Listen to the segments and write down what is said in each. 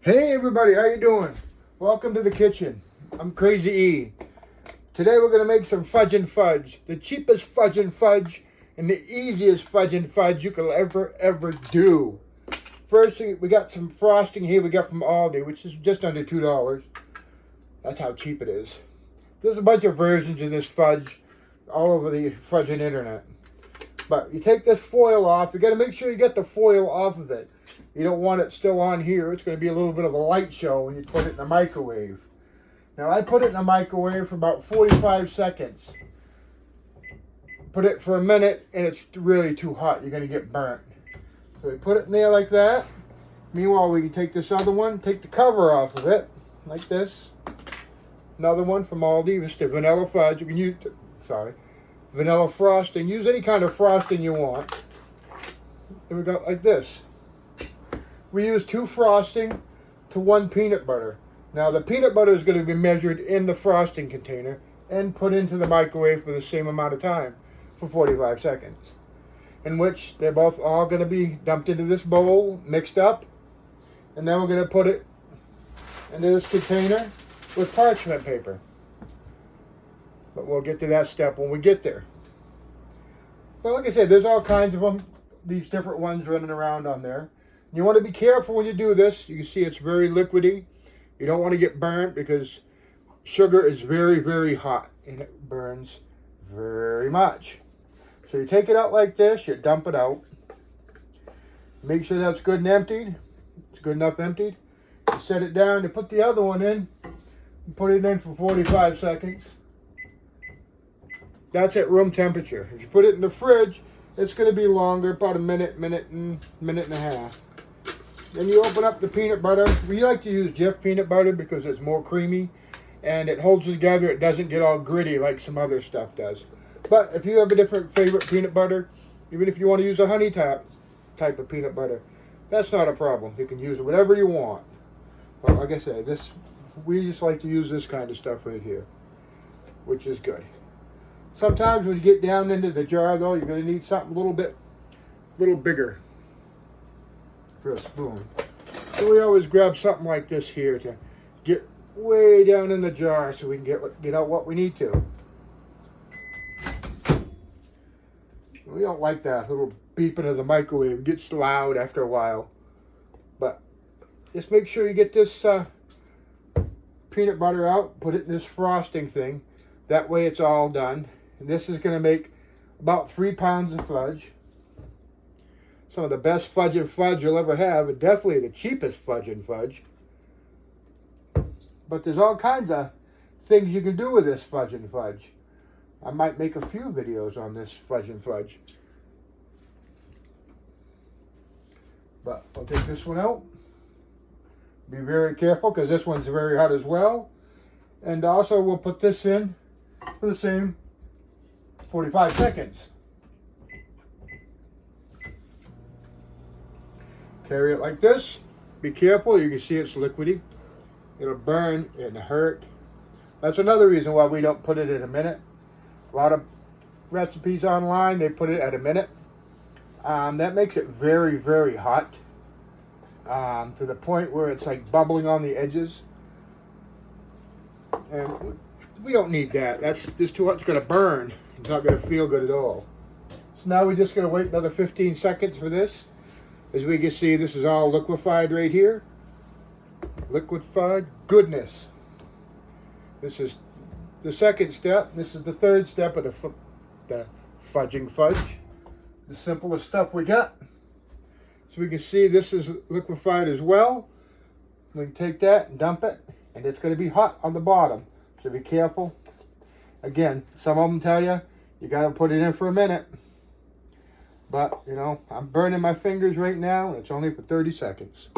Hey everybody, how you doing? Welcome to the kitchen. I'm Crazy E. Today we're going to make some fudge and fudge. The cheapest fudge and fudge and the easiest fudge and fudge you could ever do. First thing, we got some frosting here we got from Aldi, which is just under $2. That's how cheap it is. There's a bunch of versions of this fudge all over the fudging internet. But you take this foil off. You got to make sure you get the foil off of it. You don't want it still on here. It's going to be a little bit of a light show when you put it in the microwave. Now, I put it in the microwave for about 45 seconds. Put it for a minute, and it's really too hot. You're going to get burnt. So we put it in there like that. Meanwhile, we can take this other one, take the cover off of it, like this. Another one from Aldi. It's the vanilla fudge. You can use, vanilla frosting. Use any kind of frosting you want. And we got like this. We use 2 frosting to 1 peanut butter. Now the peanut butter is going to be measured in the frosting container and put into the microwave for the same amount of time, for 45 seconds. In which they're both all going to be dumped into this bowl, mixed up. And then we're going to put it into this container with parchment paper. But we'll get to that step when we get there. But like I said, there's all kinds of them, these different ones running around on there. You want to be careful when you do this. You can see it's very liquidy. You don't want to get burnt because sugar is very hot and it burns very much. So you take it out like this, you dump it out. Make sure that's good and emptied. It's good enough emptied. You set it down, you put the other one in, and put it in for 45 seconds. That's at room temperature. If you put it in the fridge, it's going to be longer, about a minute and a half. Then you open up the peanut butter. We like to use Jif peanut butter because it's more creamy and it holds together. It doesn't get all gritty like some other stuff does. But if you have a different favorite peanut butter, even if you want to use a honey type of peanut butter, that's not a problem. You can use whatever you want. But like I said, we just like to use this kind of stuff right here, which is good. Sometimes when you get down into the jar though, you're going to need something a little bigger for a spoon. So we always grab something like this here to get way down in the jar so we can get out what we need to. We don't like that little beeping of the microwave. It gets loud after a while. But just make sure you get this peanut butter out, put it in this frosting thing. That way it's all done. And this is going to make about 3 pounds of fudge. Some of the best fudge and fudge you'll ever have, and definitely the cheapest fudge and fudge. But there's all kinds of things you can do with this fudge and fudge. I might make a few videos on this fudge and fudge. But I'll take this one out. Be very careful because this one's very hot as well. And also we'll put this in for the same 45 seconds. Carry it like this. Be careful. You can see it's liquidy. It'll burn and hurt. That's another reason why we don't put it at a minute. A lot of recipes online, they put it at a minute. That makes it very hot. To the point where it's like bubbling on the edges. And we don't need that. That's just too hot. It's going to burn. It's not going to feel good at all. So now we're just going to wait another 15 seconds for this. As we can see, this is all liquefied right here. Liquefied goodness. This is the second step. This is the third step of the fudging fudge. The simplest stuff we got. So we can see this is liquefied as well. We can take that and dump it. And it's going to be hot on the bottom. So be careful. Again, some of them tell you, you got to put it in for a minute. But, you know, I'm burning my fingers right now, and it's only for 30 seconds.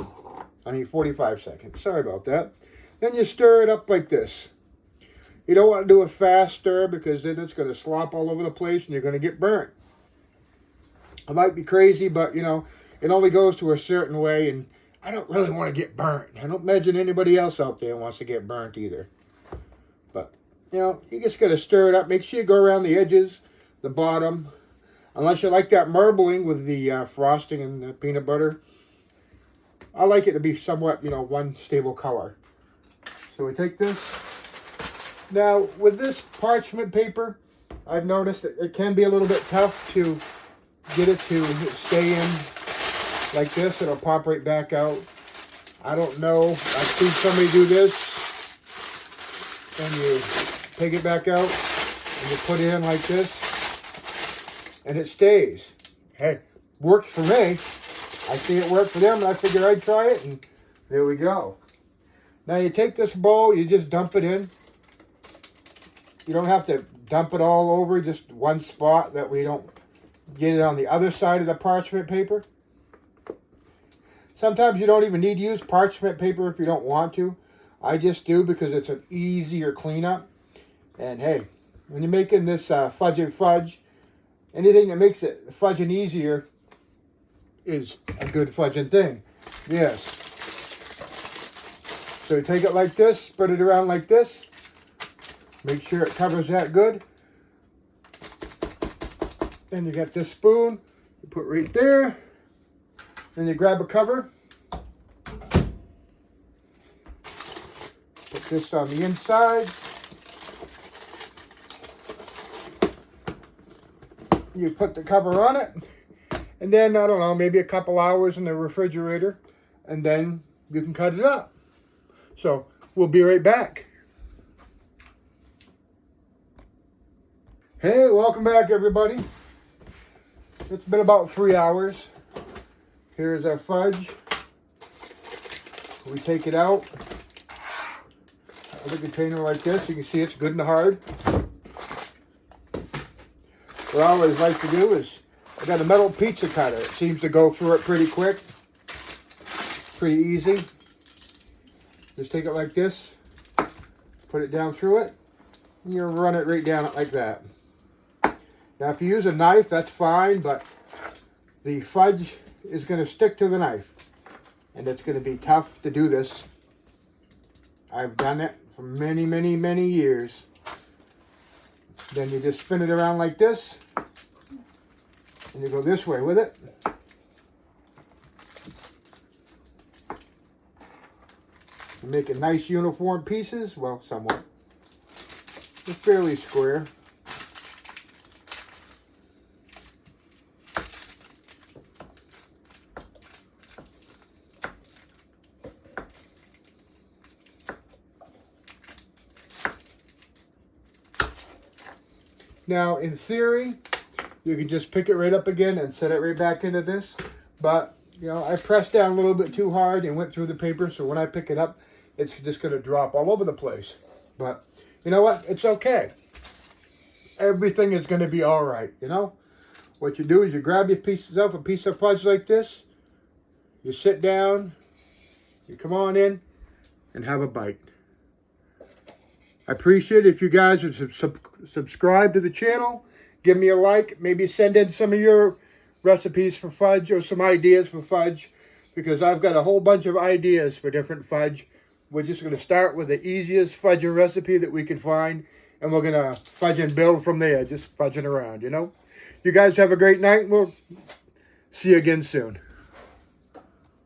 45 seconds. Sorry about that. Then you stir it up like this. You don't want to do a fast stir because then it's going to slop all over the place and you're going to get burnt. I might be crazy, but, you know, it only goes to a certain way, and I don't really want to get burnt. I don't imagine anybody else out there wants to get burnt either. But, you know, you just got to stir it up. Make sure you go around the edges, the bottom. Unless you like that marbling with the frosting and the peanut butter. I like it to be somewhat, one stable color. So we take this. Now, with this parchment paper, I've noticed that it can be a little bit tough to get it to stay in like this. It'll pop right back out. I don't know. I've seen somebody do this. And you take it back out and you put it in like this. And it stays. Hey, works for me. I see it work for them, and I figure I'd try it, and there we go. Now you take this bowl, you just dump it in. You don't have to dump it all over, just one spot, that we don't get it on the other side of the parchment paper. Sometimes you don't even need to use parchment paper if you don't want to. I just do because it's an easier cleanup. And hey, when you're making this fudge and fudge, anything that makes it fudging easier is a good fudging thing. Yes. So you take it like this, spread it around like this. Make sure it covers that good. Then you got this spoon, you put right there. Then you grab a cover. Put this on the inside. You put the cover on it. And then, I don't know, maybe a couple hours in the refrigerator. And then you can cut it up. So, we'll be right back. Hey, welcome back, everybody. It's been about 3 hours. Here's our fudge. We take it out of the container like this. You can see it's good and hard. What I always like to do is, I got a metal pizza cutter. It seems to go through it pretty quick. Pretty easy. Just take it like this. Put it down through it. And you run it right down it like that. Now if you use a knife, that's fine, but the fudge is going to stick to the knife. And it's going to be tough to do this. I've done it for many, many, many years. Then you just spin it around like this. And you go this way with it. You make a nice uniform pieces. Well, somewhat. It's fairly square. Now, in theory, you can just pick it right up again and set it right back into this. But, I pressed down a little bit too hard and went through the paper. So when I pick it up, it's just going to drop all over the place. But, you know what? It's okay. Everything is going to be all right, What you do is you grab a piece of fudge like this. You sit down. You come on in and have a bite. I appreciate it if you guys would subscribe to the channel. Give me a like. Maybe send in some of your recipes for fudge or some ideas for fudge. Because I've got a whole bunch of ideas for different fudge. We're just going to start with the easiest fudging recipe that we can find. And we're going to fudge and build from there. Just fudging around, You guys have a great night. We'll see you again soon.